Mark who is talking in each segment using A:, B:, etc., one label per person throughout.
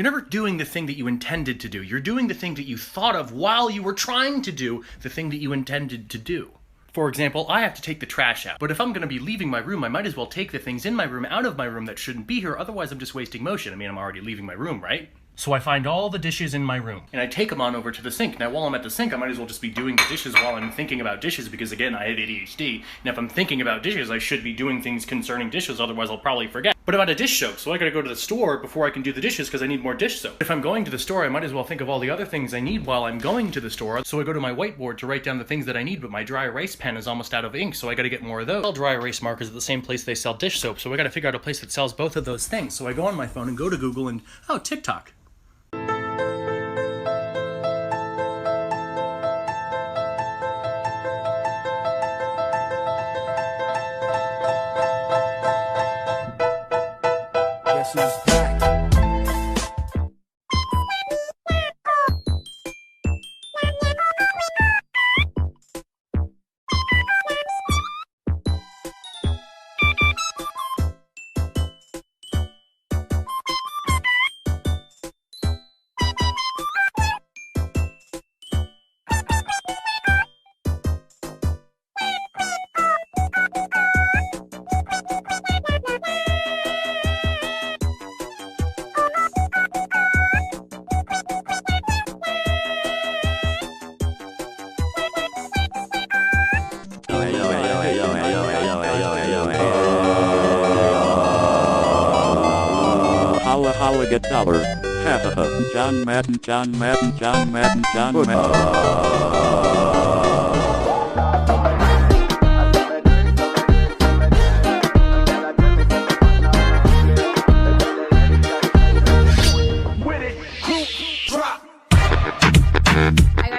A: You're never doing the thing that you intended to do. You're doing the thing that you thought of while you were trying to do the thing that you intended to do. For example, I have to take the trash out, but if I'm going to be leaving my room, I might as well take the things in my room out of my room that shouldn't be here, otherwise I'm just wasting motion. I mean, I'm already leaving my room, right? So I find all the dishes in my room, and I take them on over to the sink. Now, while I'm at the sink, I might as well just be doing the dishes while I'm thinking about dishes, because again, I have ADHD, and if I'm thinking about dishes, I should be doing things concerning dishes, otherwise I'll probably forget. But I'm out of dish soap, so I gotta go to the store before I can do the dishes because I need more dish soap. If I'm going to the store, I might as well think of all the other things I need while I'm going to the store, so I go to my whiteboard to write down the things that I need, but my dry erase pen is almost out of ink, so I gotta get more of those. I sell dry erase markers at the same place they sell dish soap, so I gotta figure out a place that sells both of those things. So I go on my phone and go to Google and, oh, TikTok.
B: Guess who's back?
C: Holla get dollar. John Madden.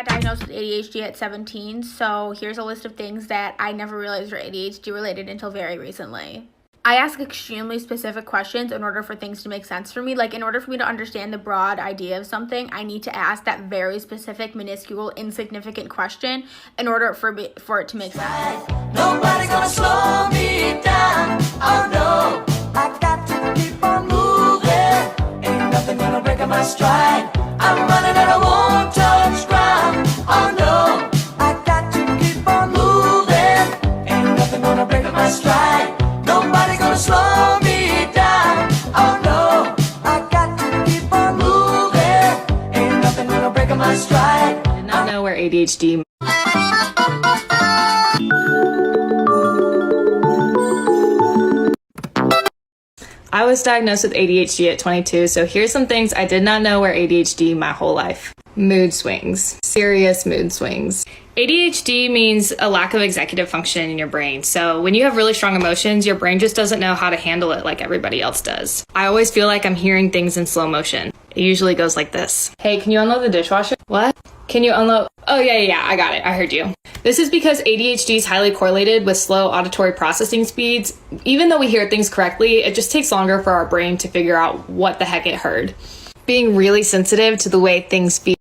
D: Diagnosed with ADHD at 17, so here's a list of things that I never realized were ADHD related until very recently. I ask extremely specific questions in order for things to make sense for me. Like, in order for me to understand the broad idea of something, I need to ask that very specific, minuscule, insignificant question in order for it to make sense.
E: Nobody's gonna slow me down. Oh no, I got to keep on moving. Ain't nothing gonna break my stride. I'm running and I won't touch ground. Oh no, I got to keep on moving. Ain't nothing gonna break my stride. Nobody's gonna slow me down. Oh no, I got to keep on moving. Ain't nothing gonna break my stride.
F: I did not know where ADHD. I was diagnosed with ADHD at 22, so here's some things I did not know were ADHD my whole life. Mood swings. Serious mood swings. ADHD means a lack of executive function in your brain. So when you have really strong emotions, your brain just doesn't know how to handle it like everybody else does. I always feel like I'm hearing things in slow motion. It usually goes like this. Hey, can you unload the dishwasher? What? Can you unload? Oh, yeah, I got it. I heard you. This is because ADHD is highly correlated with slow auditory processing speeds. Even though we hear things correctly, it just takes longer for our brain to figure out what the heck it heard. Being really sensitive to the way things feel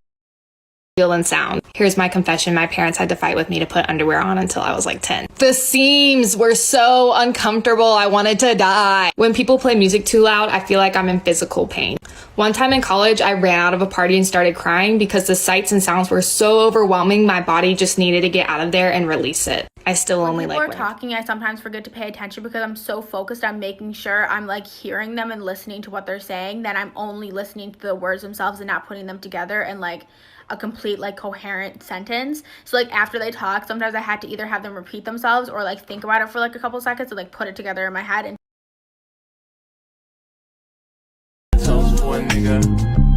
F: and sound. Here's my confession. My parents had to fight with me to put underwear on until I was like 10. The seams were so uncomfortable. I wanted to die. When people play music too loud, I feel like I'm in physical pain. One time in college, I ran out of a party and started crying because the sights and sounds were so overwhelming. My body just needed to get out of there and release it. I still only like
D: when people are talking, I sometimes forget to pay attention because I'm so focused on making sure I'm like hearing them and listening to what they're saying that I'm only listening to the words themselves and not putting them together in like a complete like coherent sentence. So like after they talk, sometimes I had to either have them repeat themselves or like think about it for like a couple seconds and like put it together in my head. And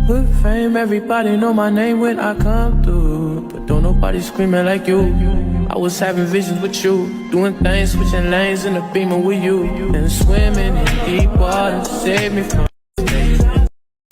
B: With fame, everybody know my name when I come through, but don't nobody screaming like you. I was having visions with you, doing things, switching lanes in the Beamer with you, and swimming in deep water, save me from.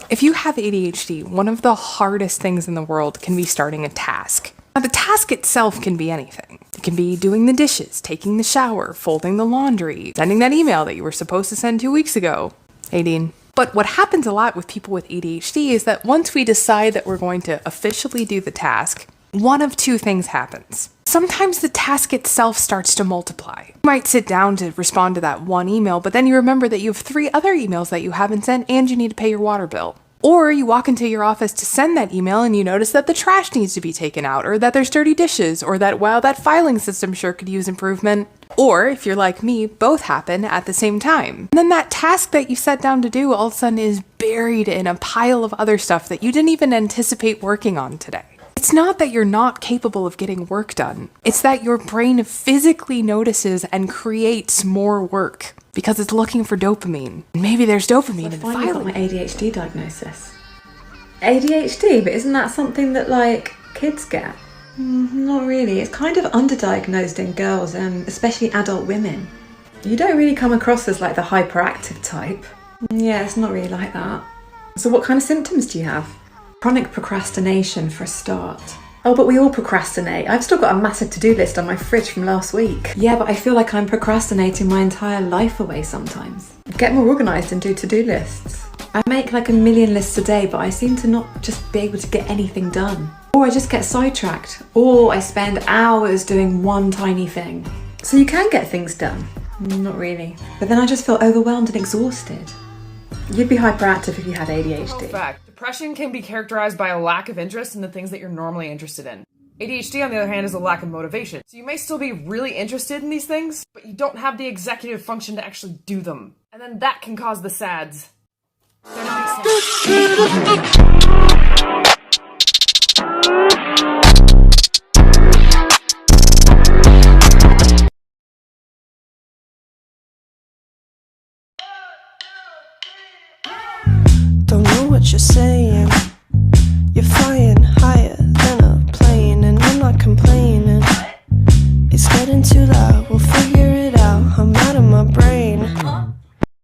G: If you have ADHD, one of the hardest things in the world can be starting a task. Now, the task itself can be anything. It can be doing the dishes, taking the shower, folding the laundry, sending that email that you were supposed to send 2 weeks ago. Aideen. But what happens a lot with people with ADHD is that once we decide that we're going to officially do the task, one of two things happens. Sometimes the task itself starts to multiply. You might sit down to respond to that one email, but then you remember that you have 3 other emails that you haven't sent and you need to pay your water bill. Or you walk into your office to send that email and you notice that the trash needs to be taken out, or that there's dirty dishes, or that, wow, that filing system sure could use improvement. Or, if you're like me, both happen at the same time. And then that task that you sat down to do all of a sudden is buried in a pile of other stuff that you didn't even anticipate working on today. It's not that you're not capable of getting work done. It's that your brain physically notices and creates more work because it's looking for dopamine. Maybe there's dopamine in the
H: I finally got
G: filing.
H: my ADHD diagnosis. ADHD, but isn't that something that, like, kids get? Not really. It's kind of underdiagnosed in girls, and especially adult women. You don't really come across as, like, the hyperactive type. Yeah, it's not really like that. So what kind of symptoms do you have? Chronic procrastination for a start. Oh, but we all procrastinate. I've still got a massive to-do list on my fridge from last week. Yeah, but I feel like I'm procrastinating my entire life away sometimes. Get more organised and do to-do lists. I make like 1 million lists a day, but I seem to not just be able to get anything done. Or I just get sidetracked. Or I spend hours doing one tiny thing. So you can get things done. Not really. But then I just feel overwhelmed and exhausted. You'd be hyperactive if you had ADHD.
I: Fact. Depression can be characterized by a lack of interest in the things that you're normally interested in. ADHD, on the other hand, is a lack of motivation. So you may still be really interested in these things, but you don't have the executive function to actually do them. And then that can cause the SADs. They're not exciting.
E: Don't know what you're saying.